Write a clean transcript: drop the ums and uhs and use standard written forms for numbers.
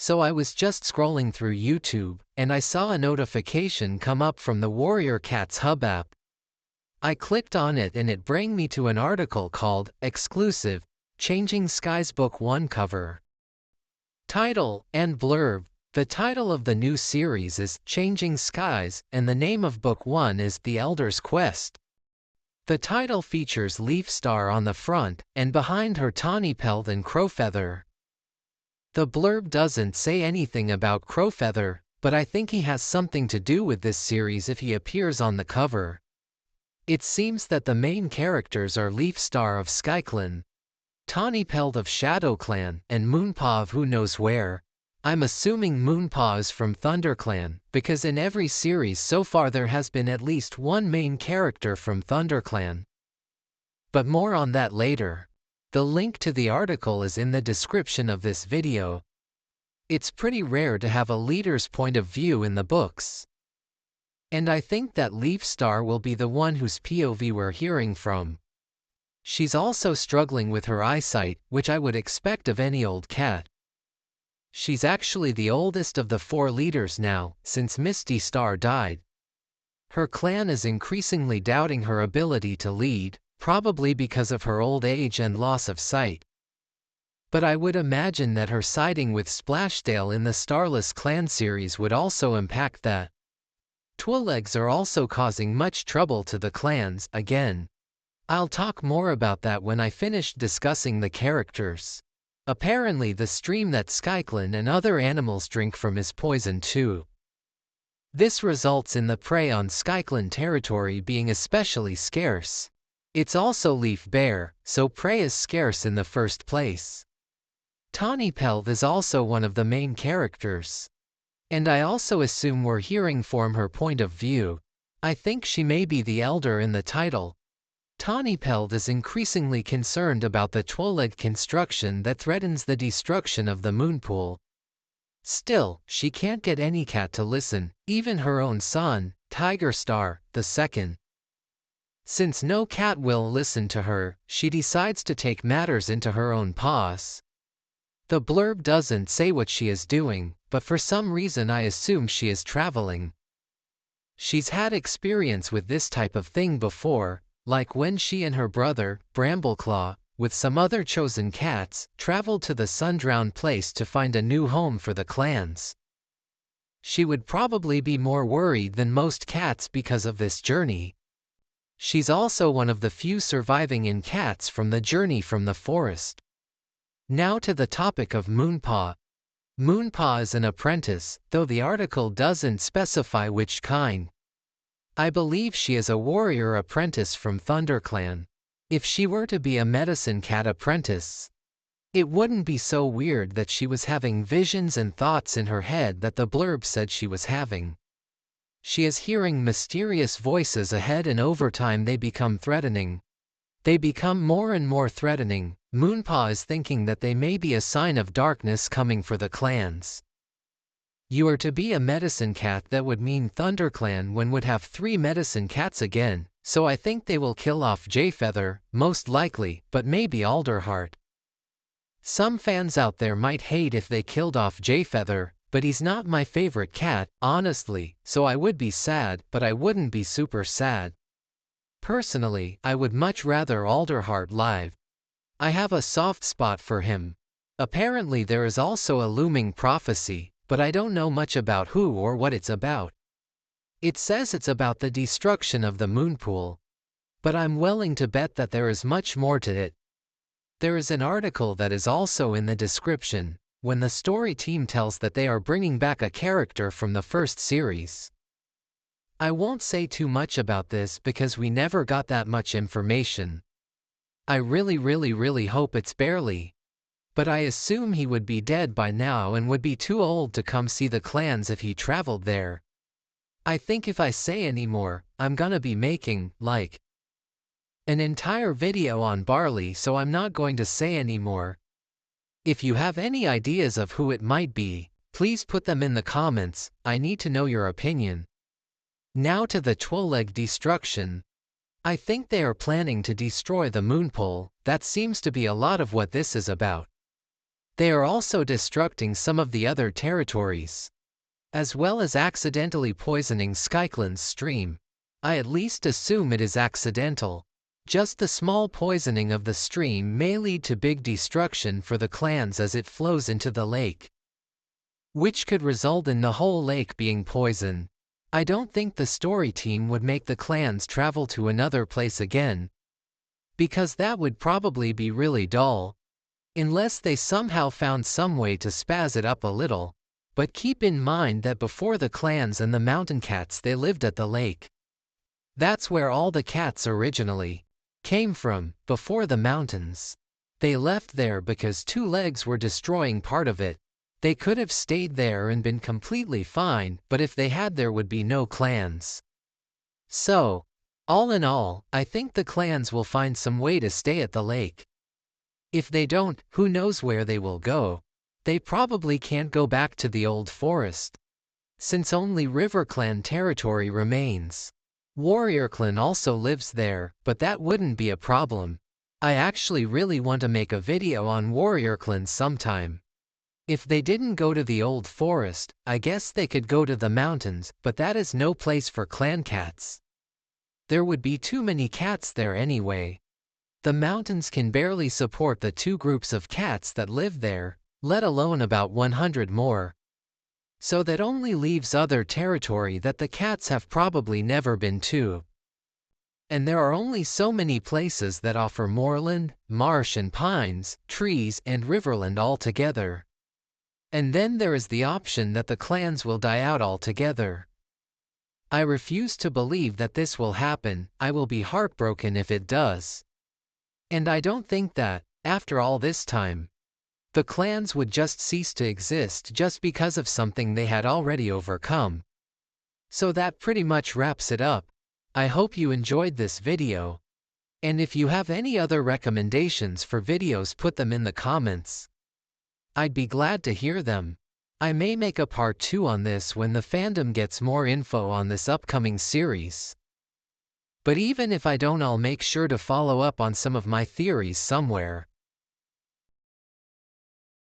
So I was just scrolling through YouTube, and I saw a notification come up from the Warrior Cats Hub app. I clicked on it and it brought me to an article called Exclusive, Changing Skies Book 1 cover. Title and blurb. The title of the new series is Changing Skies, and the name of Book 1 is The Elder's Quest. The title features Leafstar on the front, and behind her Tawnypelt and Crowfeather. The blurb doesn't say anything about Crowfeather, but I think he has something to do with this series if he appears on the cover. It seems that the main characters are Leafstar of SkyClan, Tawnypelt of ShadowClan, and Moonpaw of Who Knows Where. I'm assuming Moonpaw is from ThunderClan, because in every series so far there has been at least one main character from ThunderClan. But more on that later. The link to the article is in the description of this video. It's pretty rare to have a leader's point of view in the books. And I think that Leafstar will be the one whose POV we're hearing from. She's also struggling with her eyesight, which I would expect of any old cat. She's actually the oldest of the 4 leaders now, since Misty Star died. Her clan is increasingly doubting her ability to lead, probably because of her old age and loss of sight. But I would imagine that her siding with Splashdale in the Starless Clan series would also impact that. Twi'leks are also causing much trouble to the clans, again. I'll talk more about that when I finish discussing the characters. Apparently the stream that SkyClan and other animals drink from is poison too. This results in the prey on SkyClan territory being especially scarce. It's also leaf bare, so prey is scarce in the first place. Tawnypelt is also one of the main characters. And I also assume we're hearing from her point of view. I think she may be the elder in the title. Tawnypelt is increasingly concerned about the Twi'lek construction that threatens the destruction of the Moonpool. Still, she can't get any cat to listen, even her own son, Tigerstar II. Since no cat will listen to her, she decides to take matters into her own paws. The blurb doesn't say what she is doing, but for some reason I assume she is traveling. She's had experience with this type of thing before, like when she and her brother, Brambleclaw, with some other chosen cats, traveled to the Sundrown Place to find a new home for the clans. She would probably be more worried than most cats because of this journey. She's also one of the few surviving cats from the journey from the forest. Now to the topic of Moonpaw. Moonpaw is an apprentice, though the article doesn't specify which kind. I believe she is a warrior apprentice from ThunderClan. If she were to be a medicine cat apprentice, it wouldn't be so weird that she was having visions and thoughts in her head that the blurb said she was having. She is hearing mysterious voices ahead, and over time they become threatening. They become more and more threatening. Moonpaw is thinking that they may be a sign of darkness coming for the clans. You are to be a medicine cat, that would mean ThunderClan would have 3 medicine cats again, so I think they will kill off Jayfeather, most likely, but maybe Alderheart. Some fans out there might hate if they killed off Jayfeather, but he's not my favorite cat, honestly, so I would be sad, but I wouldn't be super sad. Personally, I would much rather Alderheart live. I have a soft spot for him. Apparently there is also a looming prophecy, but I don't know much about who or what it's about. It says it's about the destruction of the Moonpool, but I'm willing to bet that there is much more to it. There is an article that is also in the description, when the story team tells that they are bringing back a character from the first series. I won't say too much about this because we never got that much information. I really hope it's Barely. But I assume he would be dead by now and would be too old to come see the clans if he traveled there. I think if I say any more, I'm gonna be making, like, an entire video on Barley, so I'm not going to say any more. If you have any ideas of who it might be, please put them in the comments. I need to know your opinion. Now to the Twi'lek destruction. I think they are planning to destroy the Moonpool. That seems to be a lot of what this is about. They are also destructing some of the other territories, as well as accidentally poisoning Skyclan's stream. I at least assume it is accidental. Just the small poisoning of the stream may lead to big destruction for the clans as it flows into the lake, which could result in the whole lake being poisoned. I don't think the story team would make the clans travel to another place again, because that would probably be really dull, unless they somehow found some way to spaz it up a little. But keep in mind that before the clans and the mountain cats, they lived at the lake. That's where all the cats originally came from, before the mountains. They left there because two legs were destroying part of it. They could have stayed there and been completely fine, but if they had, there would be no clans. So, all in all, I think the clans will find some way to stay at the lake. If they don't, who knows where they will go? They probably can't go back to the old forest, since only RiverClan territory remains. WarriorClan also lives there, but that wouldn't be a problem. I actually really want to make a video on WarriorClan sometime. If they didn't go to the old forest, I guess they could go to the mountains, but that is no place for clan cats. There would be too many cats there anyway. The mountains can barely support the two groups of cats that live there, let alone about 100 more. So that only leaves other territory that the cats have probably never been to. And there are only so many places that offer moorland, marsh and pines, trees and riverland all together. And then there is the option that the clans will die out altogether. I refuse to believe that this will happen. I will be heartbroken if it does. And I don't think that, after all this time, the clans would just cease to exist just because of something they had already overcome. So that pretty much wraps it up. I hope you enjoyed this video. And if you have any other recommendations for videos, put them in the comments. I'd be glad to hear them. I may make a part 2 on this when the fandom gets more info on this upcoming series. But even if I don't, I'll make sure to follow up on some of my theories somewhere.